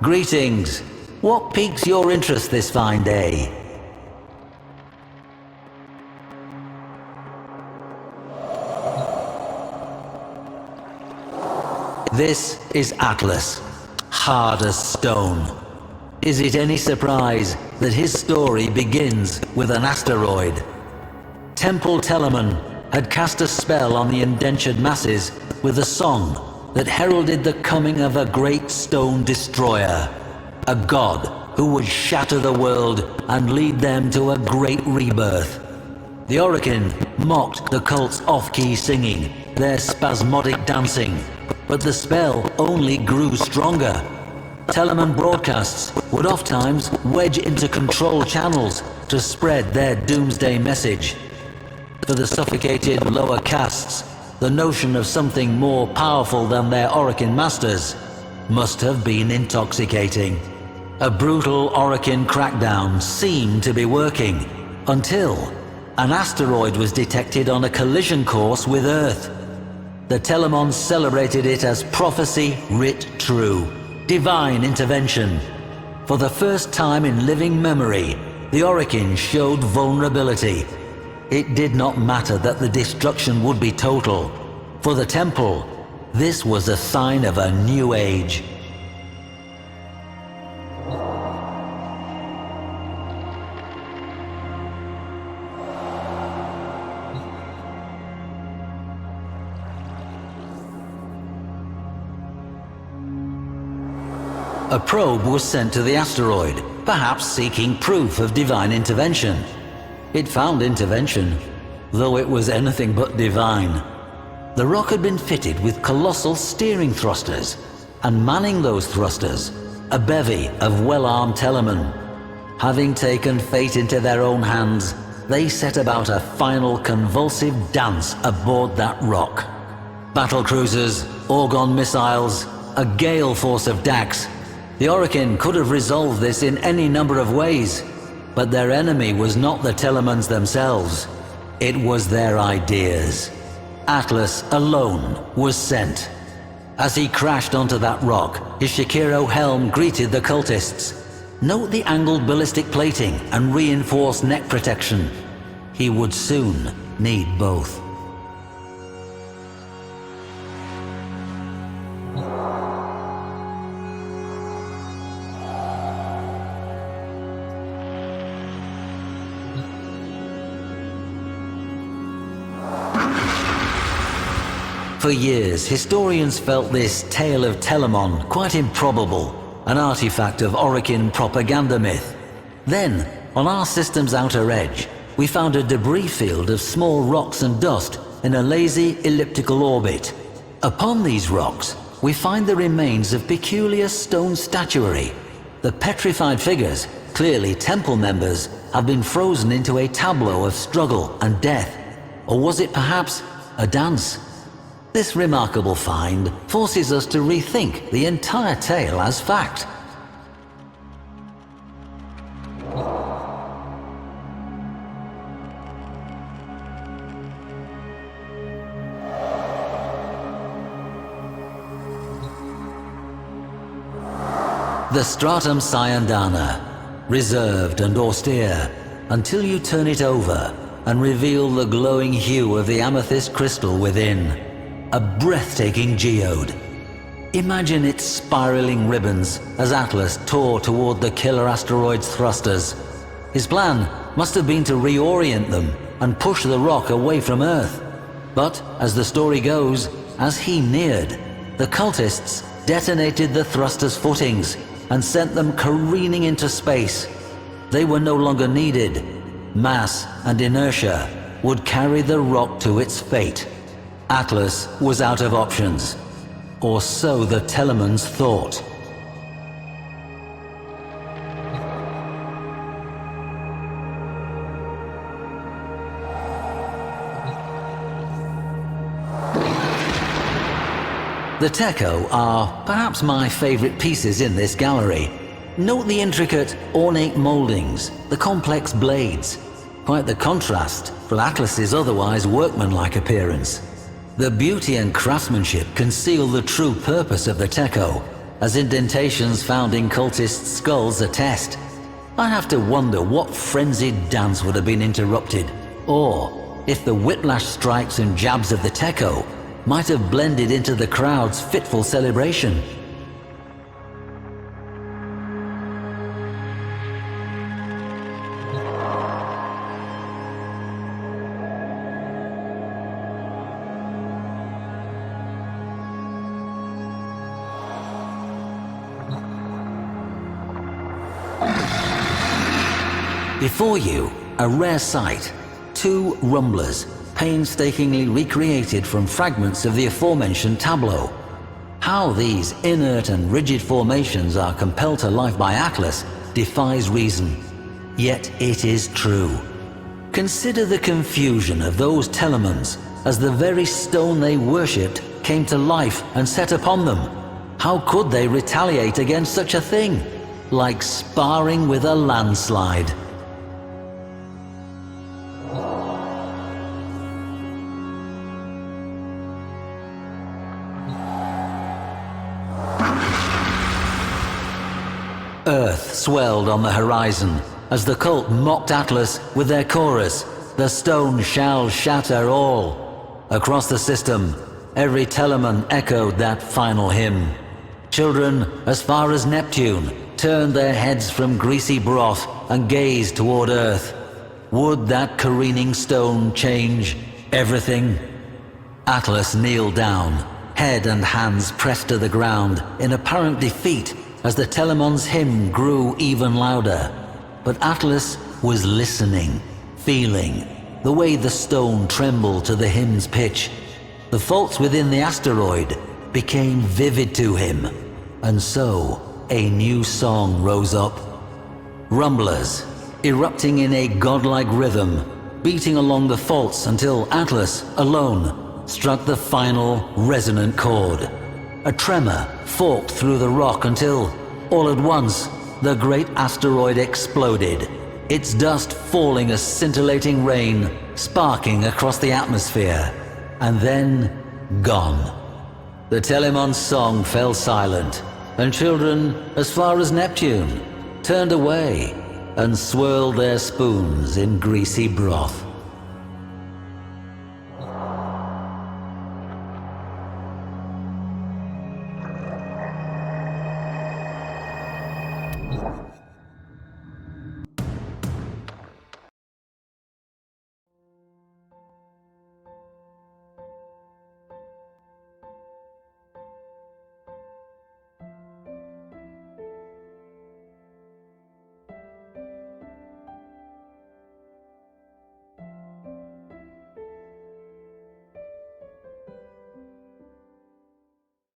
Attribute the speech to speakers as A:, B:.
A: Greetings. What piques your interest this fine day? This is Atlas, hard as stone. Is it any surprise that his story begins with an asteroid? Temple Telemann had cast a spell on the indentured masses with a song that heralded the coming of a great stone destroyer, a god who would shatter the world and lead them to a great rebirth. The Orokin mocked the cult's off-key singing, their spasmodic dancing, but the spell only grew stronger. Telemann broadcasts would oft-times wedge into control channels to spread their doomsday message. For the suffocated lower castes, the notion of something more powerful than their Orokin masters must have been intoxicating. A brutal Orokin crackdown seemed to be working, until an asteroid was detected on a collision course with Earth. The Telemons celebrated it as prophecy writ true, divine intervention. For the first time in living memory, the Orokin showed vulnerability. It did not matter that the destruction would be total. For the Temple, this was a sign of a new age. A probe was sent to the asteroid, perhaps seeking proof of divine intervention. It found intervention, though it was anything but divine. The rock had been fitted with colossal steering thrusters, and manning those thrusters, a bevy of well-armed Telemann. Having taken fate into their own hands, they set about a final convulsive dance aboard that rock. Battle cruisers, Orgon missiles, a gale force of Dax. The Orokin could have resolved this in any number of ways, but their enemy was not the Telemans themselves. It was their ideas. Atlas alone was sent. As he crashed onto that rock, his Shakiro helm greeted the cultists. Note the angled ballistic plating and reinforced neck protection. He would soon need both. For years, historians felt this tale of Telamon quite improbable, an artifact of Orokin propaganda myth. Then, on our system's outer edge, we found a debris field of small rocks and dust in a lazy elliptical orbit. Upon these rocks, we find the remains of peculiar stone statuary. The petrified figures, clearly temple members, have been frozen into a tableau of struggle and death. Or was it perhaps a dance? This remarkable find forces us to rethink the entire tale as fact. The Stratum Cyandana, reserved and austere, until you turn it over and reveal the glowing hue of the amethyst crystal within. A breathtaking geode. Imagine its spiraling ribbons as Atlas tore toward the killer asteroid's thrusters. His plan must have been to reorient them and push the rock away from Earth. But, as the story goes, as he neared, the cultists detonated the thruster's footings and sent them careening into space. They were no longer needed. Mass and inertia would carry the rock to its fate. Atlas was out of options, or so the Telemans thought. The Techo are perhaps my favorite pieces in this gallery. Note the intricate, ornate moldings, the complex blades. Quite the contrast from Atlas's otherwise workmanlike appearance. The beauty and craftsmanship conceal the true purpose of the Techo, as indentations found in cultist skulls attest. I have to wonder what frenzied dance would have been interrupted, or if the whiplash strikes and jabs of the Techo might have blended into the crowd's fitful celebration. Before you, a rare sight, two rumblers, painstakingly recreated from fragments of the aforementioned tableau. How these inert and rigid formations are compelled to life by Atlas defies reason, yet it is true. Consider the confusion of those Telemons as the very stone they worshipped came to life and set upon them. How could they retaliate against such a thing? Like sparring with a landslide. Earth swelled on the horizon as the cult mocked Atlas with their chorus, "The stone shall shatter all." Across the system, every Telemon echoed that final hymn. Children, as far as Neptune, turned their heads from greasy broth and gazed toward Earth. Would that careening stone change everything? Atlas kneeled down, head and hands pressed to the ground in apparent defeat as the Telemon's hymn grew even louder. But Atlas was listening, feeling the way the stone trembled to the hymn's pitch. The faults within the asteroid became vivid to him, and so a new song rose up. Rumblers, erupting in a godlike rhythm, beating along the faults until Atlas, alone, struck the final resonant chord. A tremor forked through the rock until, all at once, the great asteroid exploded, its dust falling as scintillating rain, sparking across the atmosphere, and then gone. The Telemon's song fell silent, and children, as far as Neptune, turned away and swirled their spoons in greasy broth.